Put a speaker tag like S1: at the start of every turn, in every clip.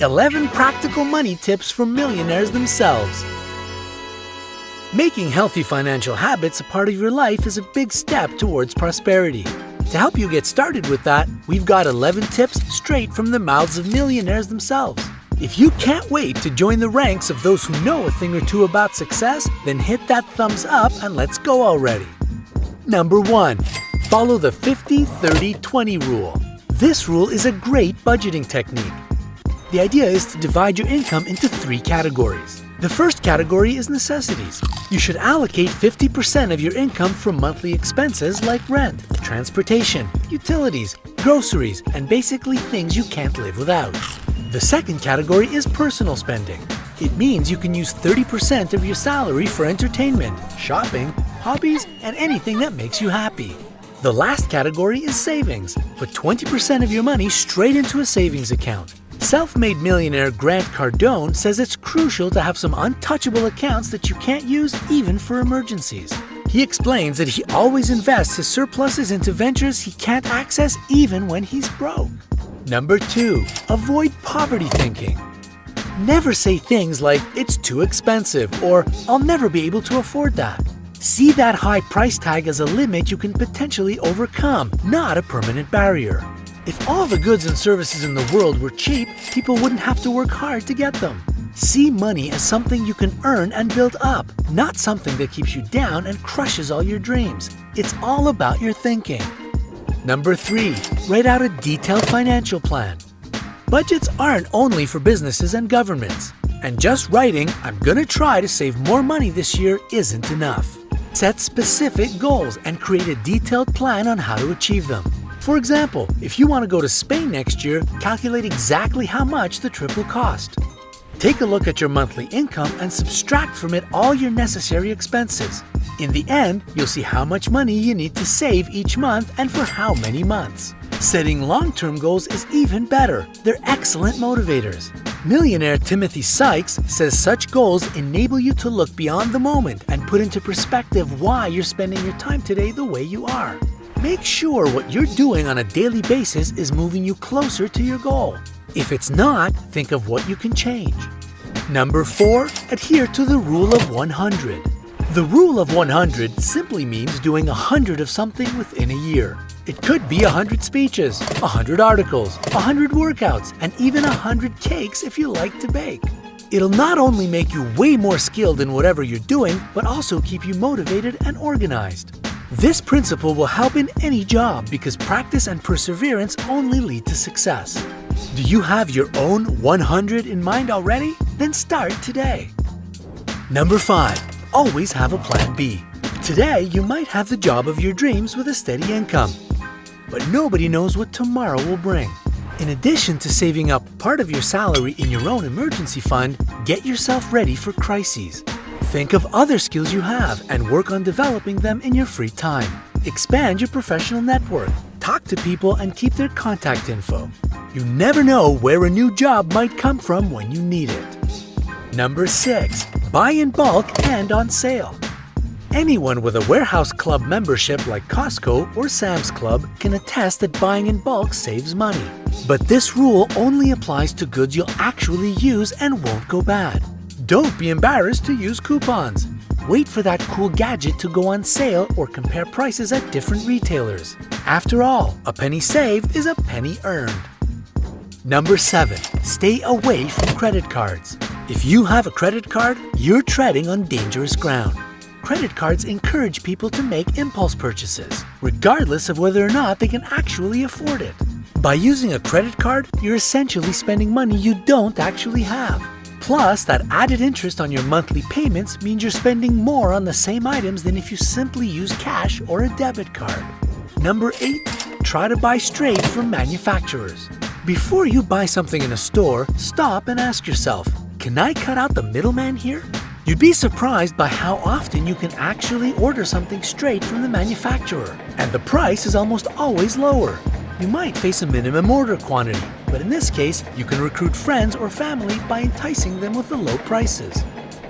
S1: 11 practical money tips from millionaires themselves. Making healthy financial habits a part of your life is a big step towards prosperity. To help you get started with that, we've got 11 tips straight from the mouths of millionaires themselves. If you can't wait to join the ranks of those who know a thing or two about success, then hit that thumbs up and let's go already. Number 1. Follow the 50-30-20 rule. This rule is a great budgeting technique. The idea is to divide your income into 3 categories. The first category is necessities. You should allocate 50% of your income for monthly expenses like rent, transportation, utilities, groceries, and basically things you can't live without. The second category is personal spending. It means you can use 30% of your salary for entertainment, shopping, hobbies, and anything that makes you happy. The last category is savings. Put 20% of your money straight into a savings account. Self-made millionaire Grant Cardone says it's crucial to have some untouchable accounts that you can't use even for emergencies. He explains that he always invests his surpluses into ventures he can't access even when he's broke. Number 2. Avoid poverty thinking. Never say things like, "It's too expensive," or "I'll never be able to afford that." See that high price tag as a limit you can potentially overcome, not a permanent barrier. If all the goods and services in the world were cheap, people wouldn't have to work hard to get them. See money as something you can earn and build up, not something that keeps you down and crushes all your dreams. It's all about your thinking. Number 3. Write out a detailed financial plan. Budgets aren't only for businesses and governments. And just writing, "I'm gonna try to save more money this year," isn't enough. Set specific goals and create a detailed plan on how to achieve them. For example, if you want to go to Spain next year, calculate exactly how much the trip will cost. Take a look at your monthly income and subtract from it all your necessary expenses. In the end, you'll see how much money you need to save each month and for how many months. Setting long-term goals is even better. They're excellent motivators. Millionaire Timothy Sykes says such goals enable you to look beyond the moment and put into perspective why you're spending your time today the way you are. Make sure what you're doing on a daily basis is moving you closer to your goal. If it's not, think of what you can change. Number 4. Adhere to the rule of 100. The rule of 100 simply means doing 100 of something within a year. It could be 100 speeches, 100 articles, 100 workouts, and even 100 cakes if you like to bake. It'll not only make you way more skilled in whatever you're doing, but also keep you motivated and organized. This principle will help in any job because practice and perseverance only lead to success. Do you have your own 100 in mind already? Then start today. Number 5. Always have a plan B. Today, you might have the job of your dreams with a steady income, but nobody knows what tomorrow will bring. In addition to saving up part of your salary in your own emergency fund, get yourself ready for crises. Think of other skills you have and work on developing them in your free time. Expand your professional network. Talk to people and keep their contact info. You never know where a new job might come from when you need it. Number 6. Buy in bulk and on sale. Anyone with a warehouse club membership like Costco or Sam's Club can attest that buying in bulk saves money. But this rule only applies to goods you'll actually use and won't go bad. Don't be embarrassed to use coupons. Wait for that cool gadget to go on sale or compare prices at different retailers. After all, a penny saved is a penny earned. Number 7. Stay away from credit cards. If you have a credit card, you're treading on dangerous ground. Credit cards encourage people to make impulse purchases, regardless of whether or not they can actually afford it. By using a credit card, you're essentially spending money you don't actually have. Plus, that added interest on your monthly payments means you're spending more on the same items than if you simply use cash or a debit card. Number 8. Try to buy straight from manufacturers. Before you buy something in a store, stop and ask yourself, can I cut out the middleman here? You'd be surprised by how often you can actually order something straight from the manufacturer, and the price is almost always lower. You might face a minimum order quantity, but in this case, you can recruit friends or family by enticing them with the low prices.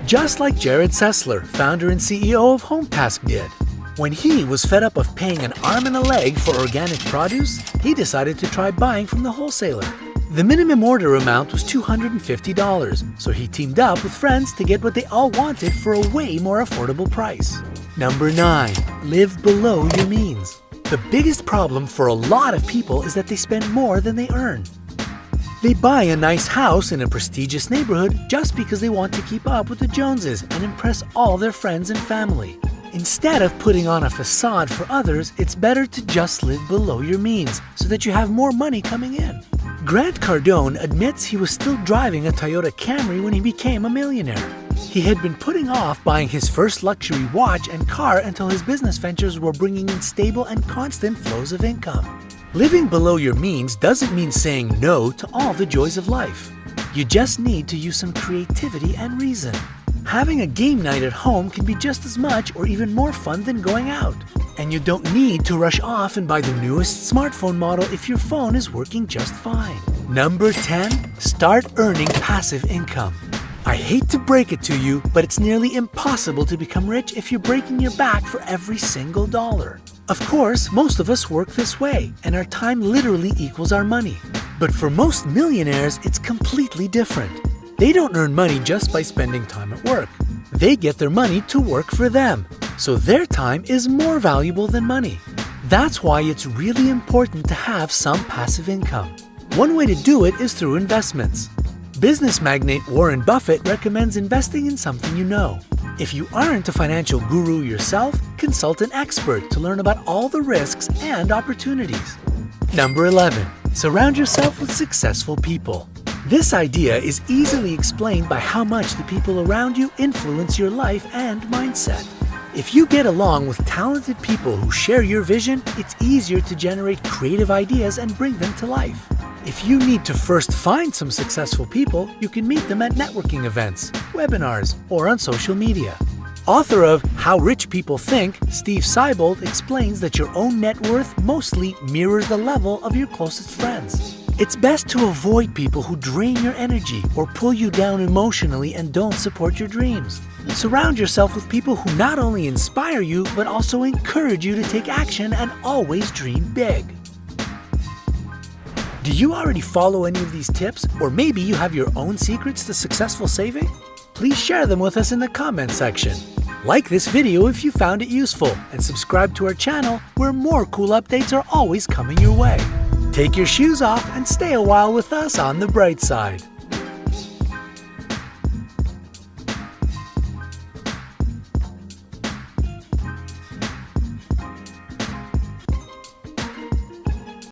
S1: Just like Jared Sessler, founder and CEO of HomeTask did. When he was fed up of paying an arm and a leg for organic produce, he decided to try buying from the wholesaler. The minimum order amount was $250, so he teamed up with friends to get what they all wanted for a way more affordable price. Number 9. Live below your means. The biggest problem for a lot of people is that they spend more than they earn. They buy a nice house in a prestigious neighborhood just because they want to keep up with the Joneses and impress all their friends and family. Instead of putting on a facade for others, it's better to just live below your means so that you have more money coming in. Grant Cardone admits he was still driving a Toyota Camry when he became a millionaire. He had been putting off buying his first luxury watch and car until his business ventures were bringing in stable and constant flows of income. Living below your means doesn't mean saying no to all the joys of life. You just need to use some creativity and reason. Having a game night at home can be just as much or even more fun than going out. And you don't need to rush off and buy the newest smartphone model if your phone is working just fine. Number 10. Start earning passive income. I hate to break it to you, but it's nearly impossible to become rich if you're breaking your back for every single dollar. Of course, most of us work this way, and our time literally equals our money. But for most millionaires, it's completely different. They don't earn money just by spending time at work. They get their money to work for them, so their time is more valuable than money. That's why it's really important to have some passive income. One way to do it is through investments. Business magnate Warren Buffett recommends investing in something you know. If you aren't a financial guru yourself, consult an expert to learn about all the risks and opportunities. Number 11. Surround yourself with successful people. This idea is easily explained by how much the people around you influence your life and mindset. If you get along with talented people who share your vision, it's easier to generate creative ideas and bring them to life. If you need to first find some successful people, you can meet them at networking events, webinars, or on social media. Author of How Rich People Think, Steve Seibold explains that your own net worth mostly mirrors the level of your closest friends. It's best to avoid people who drain your energy or pull you down emotionally and don't support your dreams. Surround yourself with people who not only inspire you, but also encourage you to take action and always dream big. Do you already follow any of these tips, or maybe you have your own secrets to successful saving? Please share them with us in the comment section. Like this video if you found it useful, and subscribe to our channel where more cool updates are always coming your way. Take your shoes off and stay a while with us on the bright side.